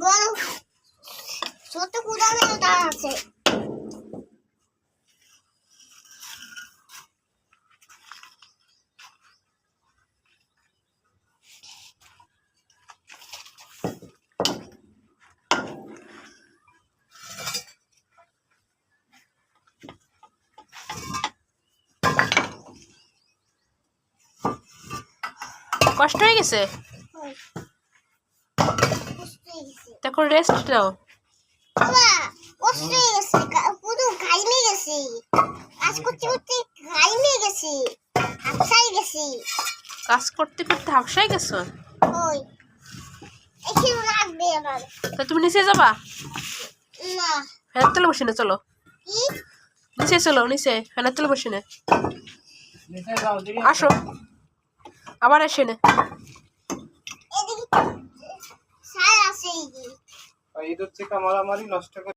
বড় ছোট কুড়ানো তার আছে। কষ্ট হয়ে গেছে, দেখো রেস্ট নাও। বাবা কষ্ট হয়ে গেছে, পুরো ঘাইমে গেছি, কাজ করতে করতে ঘাইমে গেছি, হাঁপসাই গেছি। কাজ করতে করতে হাঁপসাই গেছো? ওই এখানে লাগবে আমার। তা তুমি নিচে যাবা? না। ফ্যানের তলে বসে না, চলো কি নিচে, চলো নিচে, ফ্যানের তলে বসে না। আসো, আবার এসে না। এদিকে ছাই আছে, এই যে ঈদ হচ্ছে মারামারি নষ্ট করে।